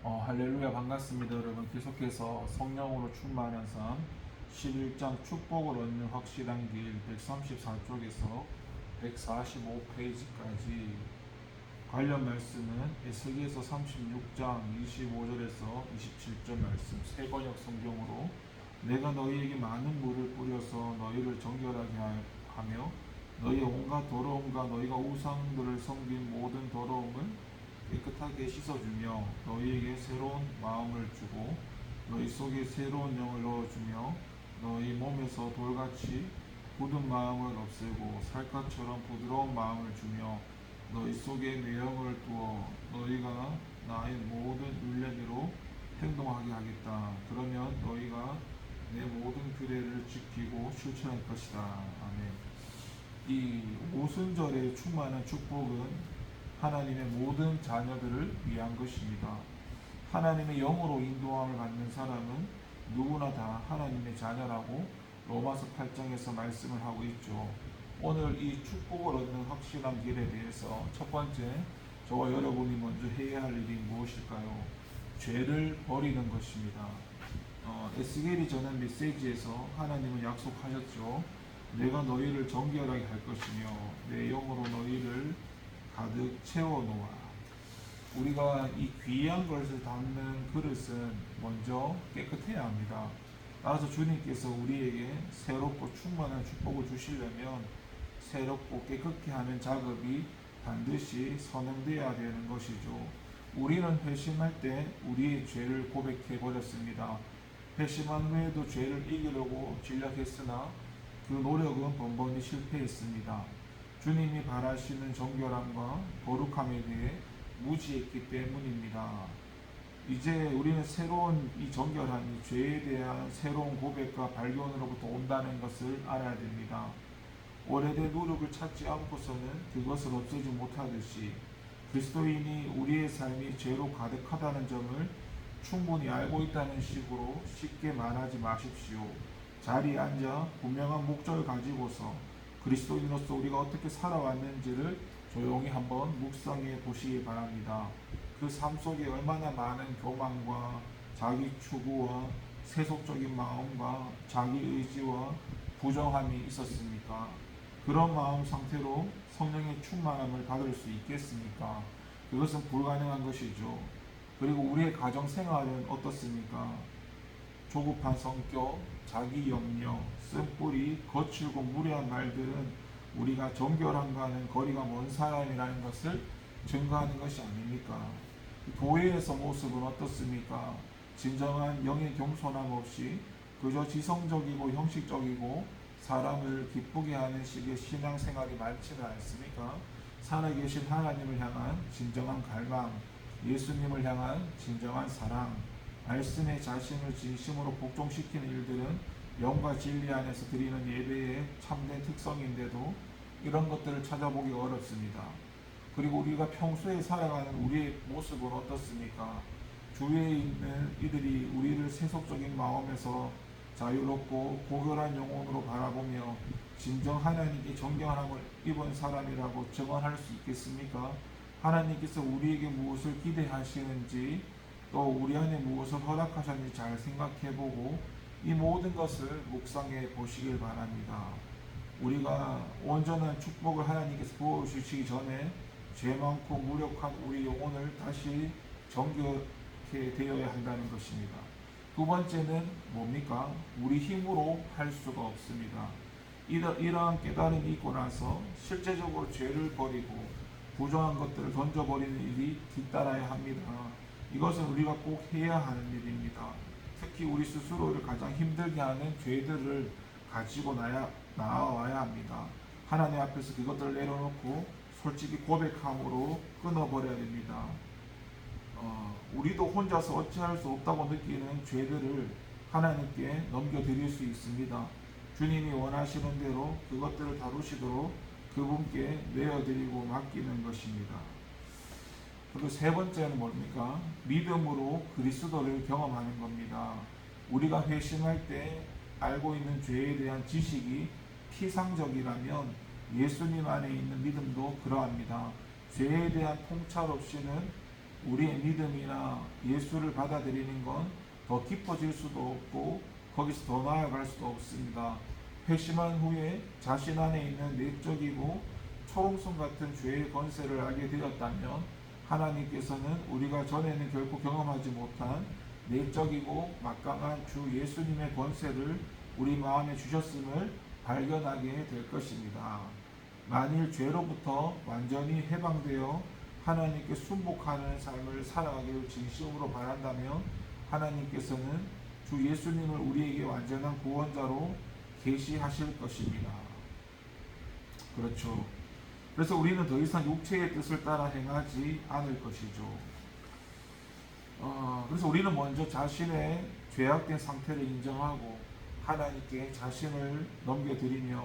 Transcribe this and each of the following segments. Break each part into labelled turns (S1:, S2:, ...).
S1: 할렐루야 반갑습니다. 여러분 계속해서 성령으로 충만한 삶 11장 축복을 얻는 확실한 길 134쪽에서 145페이지까지 관련 말씀은 에스겔서 36장 25절에서 27절 말씀 새번역 성경으로 내가 너희에게 많은 물을 뿌려서 너희를 정결하게 하며 너희의 온갖 더러움과 너희가 우상들을 섬긴 모든 더러움을 깨끗하게 씻어주며 너희에게 새로운 마음을 주고 너희 속에 새로운 영을 넣어주며 너희 몸에서 돌같이 굳은 마음을 없애고 살갗처럼 부드러운 마음을 주며 너희 속에 내 영을 두어 너희가 나의 모든 율례대로 행동하게 하겠다. 그러면 너희가 내 모든 규례를 지키고 실천할 것이다. 아멘. 이 오순절의 충만한 축복은 하나님의 모든 자녀들을 위한 것입니다. 하나님의 영으로 인도함을 받는 사람은 누구나 다 하나님의 자녀라고 로마서 8장에서 말씀을 하고 있죠. 오늘 이 축복을 얻는 확실한 길에 대해서 첫 번째, 저와 여러분이 먼저 해야 할 일이 무엇일까요? 죄를 버리는 것입니다. 에스겔이 전한 메시지에서 하나님은 약속하셨죠. 내가 너희를 정결하게 할 것이며 내 영으로 너희를 가득 채워놓아. 우리가 이 귀한 것을 담는 그릇은 먼저 깨끗해야 합니다. 따라서 주님께서 우리에게 새롭고 충만한 축복을 주시려면 새롭고 깨끗게 하는 작업이 반드시 선행되어야 되는 것이죠. 우리는 회심할 때 우리의 죄를 고백해 버렸습니다. 회심한 후에도 죄를 이기려고 진력했으나 그 노력은 번번이 실패했습니다. 주님이 바라시는 정결함과 거룩함에 대해 무지했기 때문입니다. 이제 우리는 새로운 이 정결함이 죄에 대한 새로운 고백과 발견으로부터 온다는 것을 알아야 됩니다. 오래된 노력을 찾지 않고서는 그것을 없애지 못하듯이 그리스도인이 우리의 삶이 죄로 가득하다는 점을 충분히 알고 있다는 식으로 쉽게 말하지 마십시오. 자리에 앉아 분명한 목적을 가지고서 그리스도인으로서 우리가 어떻게 살아왔는지를 조용히 한번 묵상해 보시기 바랍니다. 그 삶 속에 얼마나 많은 교만과 자기 추구와 세속적인 마음과 자기 의지와 부정함이 있었습니까? 그런 마음 상태로 성령의 충만함을 받을 수 있겠습니까? 그것은 불가능한 것이죠. 그리고 우리의 가정 생활은 어떻습니까? 조급한 성격, 자기 염려, 쓴뿌리, 거칠고 무례한 말들은 우리가 정결함과는 거리가 먼 사람이라는 것을 증거하는 것이 아닙니까? 교회에서 모습은 어떻습니까? 진정한 영의 겸손함 없이 그저 지성적이고 형식적이고 사람을 기쁘게 하는 식의 신앙생활이 많지는 않습니까? 살아계신 하나님을 향한 진정한 갈망, 예수님을 향한 진정한 사랑, 말씀에 자신을 진심으로 복종시키는 일들은 영과 진리 안에서 드리는 예배의 참된 특성인데도 이런 것들을 찾아보기 어렵습니다. 그리고 우리가 평소에 살아가는 우리의 모습은 어떻습니까? 주위에 있는 이들이 우리를 세속적인 마음에서 자유롭고 고결한 영혼으로 바라보며 진정 하나님께 존경함을 입은 사람이라고 증언할 수 있겠습니까? 하나님께서 우리에게 무엇을 기대하시는지 또 우리 안에 무엇을 허락하셨는지 잘 생각해보고 이 모든 것을 묵상해 보시길 바랍니다. 우리가 온전한 축복을 하나님께서 부어주시기 전에 죄 많고 무력한 우리 영혼을 다시 정결케 되어야 한다는 것입니다. 두 번째는 뭡니까? 우리 힘으로 할 수가 없습니다. 이러한 깨달음이 있고 나서 실제적으로 죄를 버리고 부정한 것들을 던져버리는 일이 뒤따라야 합니다. 이것은 우리가 꼭 해야 하는 일입니다. 특히 우리 스스로를 가장 힘들게 하는 죄들을 가지고 나와야 합니다. 하나님 앞에서 그것들을 내려놓고 솔직히 고백함으로 끊어버려야 됩니다. 우리도 혼자서 어찌할 수 없다고 느끼는 죄들을 하나님께 넘겨드릴 수 있습니다. 주님이 원하시는 대로 그것들을 다루시도록 그분께 내어드리고 맡기는 것입니다. 그리고 세 번째는 뭡니까? 믿음으로 그리스도를 경험하는 겁니다. 우리가 회심할 때 알고 있는 죄에 대한 지식이 피상적이라면 예수님 안에 있는 믿음도 그러합니다. 죄에 대한 통찰 없이는 우리의 믿음이나 예수를 받아들이는 건 더 깊어질 수도 없고 거기서 더 나아갈 수도 없습니다. 회심한 후에 자신 안에 있는 내적이고 초롱성 같은 죄의 권세를 알게 되었다면 하나님께서는 우리가 전에는 결코 경험하지 못한 내적이고 막강한 주 예수님의 권세를 우리 마음에 주셨음을 발견하게 될 것입니다. 만일 죄로부터 완전히 해방되어 하나님께 순복하는 삶을 살아가기를 진심으로 바란다면 하나님께서는 주 예수님을 우리에게 완전한 구원자로 계시하실 것입니다. 그렇죠. 그래서 우리는 더 이상 육체의 뜻을 따라 행하지 않을 것이죠. 그래서 우리는 먼저 자신의 죄악된 상태를 인정하고 하나님께 자신을 넘겨드리며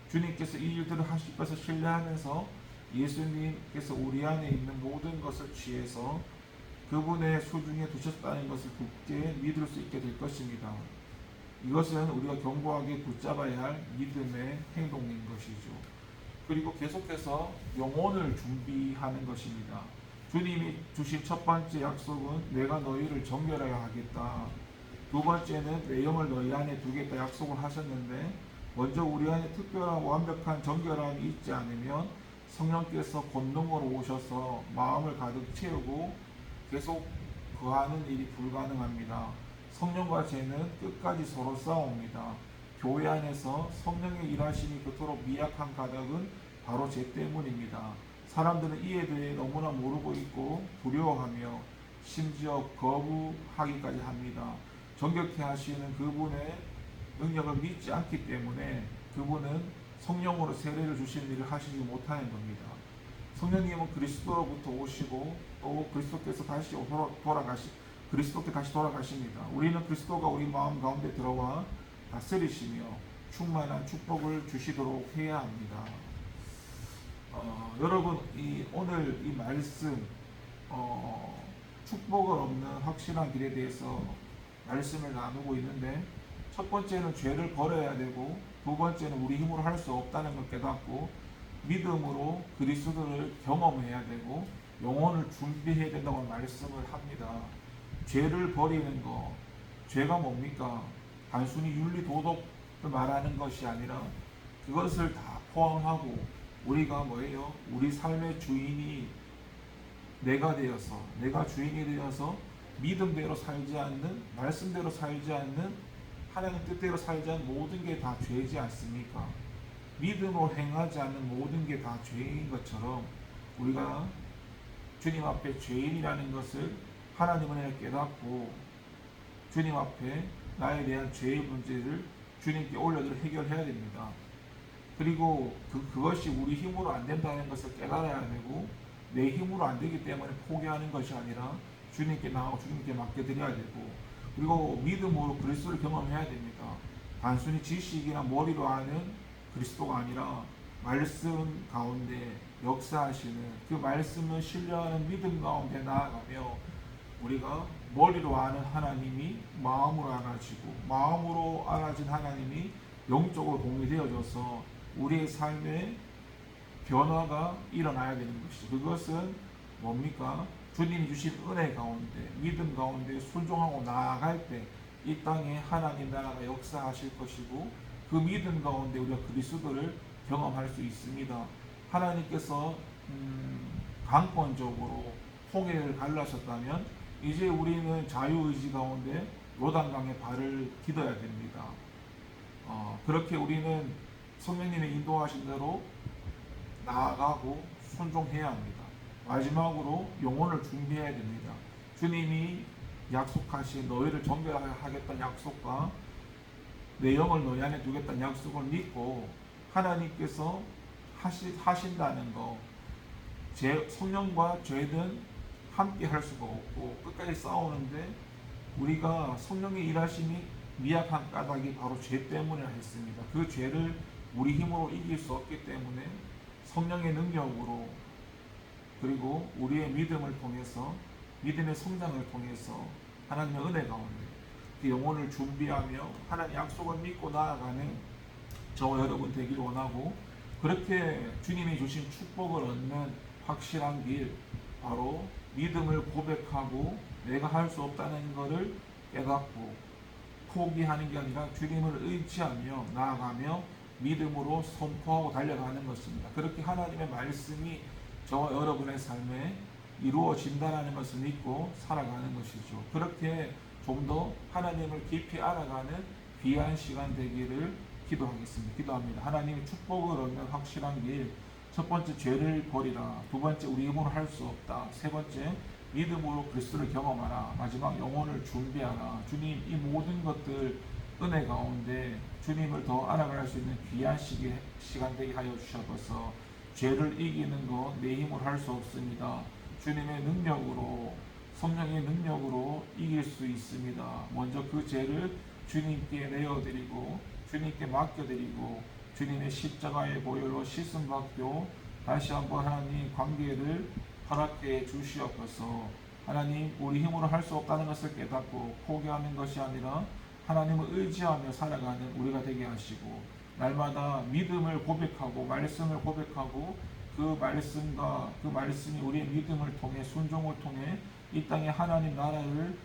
S1: 주님께서 이 일들을 하실 것을 신뢰하면서 예수님께서 우리 안에 있는 모든 것을 취해서 그분의 소중에 두셨다는 것을 굳게 믿을 수 있게 될 것입니다. 이것은 우리가 견고하게 붙잡아야 할 믿음의 행동인 것이죠. 그리고 계속해서 영혼을 준비하는 것입니다. 주님이 주신 첫 번째 약속은 내가 너희를 정결하여 하겠다. 두 번째는 내 영을 너희 안에 두겠다 약속을 하셨는데 먼저 우리 안에 특별한 완벽한 정결함이 있지 않으면 성령께서 권능으로 오셔서 마음을 가득 채우고 계속 거하는 일이 불가능합니다. 성령과 죄는 끝까지 서로 싸웁니다. 교회 안에서 성령의 일하심이 그토록 미약한 가닥은 바로 죄 때문입니다. 사람들은 이에 대해 너무나 모르고 있고 두려워하며 심지어 거부하기까지 합니다. 정결케 하시는 그분의 능력을 믿지 않기 때문에 그분은 성령으로 세례를 주시는 일을 하시지 못하는 겁니다. 성령님은 그리스도로부터 오시고 또 그리스도께서 다시 그리스도께 다시 돌아가십니다. 우리는 그리스도가 우리 마음 가운데 들어와 다스리시며 충만한 축복을 주시도록 해야 합니다. 여러분 오늘 이 말씀 축복을 얻는 확실한 길에 대해서 말씀을 나누고 있는데 첫 번째는 죄를 버려야 되고 두 번째는 우리 힘으로 할 수 없다는 걸 깨닫고 믿음으로 그리스도를 경험해야 되고 영혼을 준비해야 된다고 말씀을 합니다. 죄를 버리는 거, 죄가 뭡니까? 단순히 윤리 도덕을 말하는 것이 아니라 그것을 다 포함하고 우리가 뭐예요? 우리 삶의 주인이 내가 되어서 내가 주인이 되어서 믿음대로 살지 않는 말씀대로 살지 않는 하나님 뜻대로 살지 않는 모든 게 다 죄이지 않습니까? 믿음으로 행하지 않는 모든 게 다 죄인 것처럼 우리가 주님 앞에 죄인이라는 것을 하나님 은혜를 깨닫고 주님 앞에 나에 대한 죄의 문제를 주님께 올려드려 해결해야 됩니다. 그리고 그것이 우리 힘으로 안 된다는 것을 깨달아야 되고 내 힘으로 안 되기 때문에 포기하는 것이 아니라 주님께 나오고 주님께 맡겨드려야 되고 그리고 믿음으로 그리스도를 경험해야 됩니다. 단순히 지식이나 머리로 아는 그리스도가 아니라 말씀 가운데 역사하시는 그 말씀을 신뢰하는 믿음 가운데 나아가며 우리가 머리로 아는 하나님이 마음으로 알아지고 마음으로 알아진 하나님이 영적으로 동의되어져서 우리의 삶에 변화가 일어나야 되는 것이죠. 그것은 뭡니까? 주님이 주신 은혜 가운데 믿음 가운데 순종하고 나아갈 때 이 땅에 하나님 나라가 역사하실 것이고 그 믿음 가운데 우리가 그리스도를 경험할 수 있습니다. 하나님께서 강권적으로 홍해를 갈라셨다면 이제 우리는 자유의지 가운데 요단강에 발을 디뎌야 됩니다. 그렇게 우리는 성령님의 인도하신 대로 나아가고 순종해야 합니다. 마지막으로 영혼을 준비해야 됩니다. 주님이 약속하신 너희를 정결하겠다는 약속과 내 영을 너희 안에 두겠다는 약속을 믿고 하나님께서 하신다는 거 성령과 죄는 함께 할 수가 없고 끝까지 싸우는데 우리가 성령의 일하심이 미약한 까닭이 바로 죄 때문에 했습니다. 그 죄를 우리 힘으로 이길 수 없기 때문에 성령의 능력으로 그리고 우리의 믿음을 통해서 믿음의 성장을 통해서 하나님의 은혜 가운데 그 영혼을 준비하며 하나님의 약속을 믿고 나아가는 저와 여러분 되기를 원하고 그렇게 주님이 주신 축복을 얻는 확실한 길 바로 믿음을 고백하고 내가 할 수 없다는 것을 깨닫고 포기하는 게 아니라 주님을 의지하며 나아가며 믿음으로 선포하고 달려가는 것입니다. 그렇게 하나님의 말씀이 저와 여러분의 삶에 이루어진다는 것을 믿고 살아가는 것이죠. 그렇게 좀 더 하나님을 깊이 알아가는 귀한 시간 되기를 기도합니다. 하나님의 축복을 얻는 확실한 길, 첫 번째 죄를 버리라, 두 번째 우리 힘으로 할 수 없다, 세 번째 믿음으로 그리스도를 경험하라, 마지막 영혼을 준비하라. 주님, 이 모든 것들 은혜 가운데 주님을 더 알아갈 수 있는 귀한 시간 되게 하여 주셔서 죄를 이기는 것 내 힘으로 할 수 없습니다. 주님의 능력으로, 성령의 능력으로 이길 수 있습니다. 먼저 그 죄를 주님께 내어드리고 주님께 맡겨드리고 주님의 십자가의 보혈로 씻음 받고 다시 한번 하나님 관계를 허락해 주시옵소서. 하나님, 우리 힘으로 할 수 없다는 것을 깨닫고 포기하는 것이 아니라 하나님을 의지하며 살아가는 우리가 되게 하시고, 날마다 믿음을 고백하고 말씀을 고백하고 그 말씀과 그 말씀이 우리의 믿음을 통해 순종을 통해 이 땅에 하나님 나라를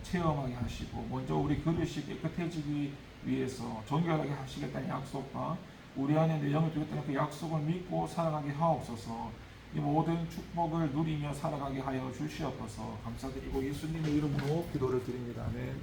S1: 체험하게 하시고, 먼저 우리 그릇이 깨끗해지기 위해서 정결하게 하시겠다는 약속과 우리 안에 내정을 두겠다는 그 약속을 믿고 살아가게 하옵소서. 이 모든 축복을 누리며 살아가게 하여 주시옵소서. 감사드리고 예수님의 이름으로 기도를 드립니다. 아멘.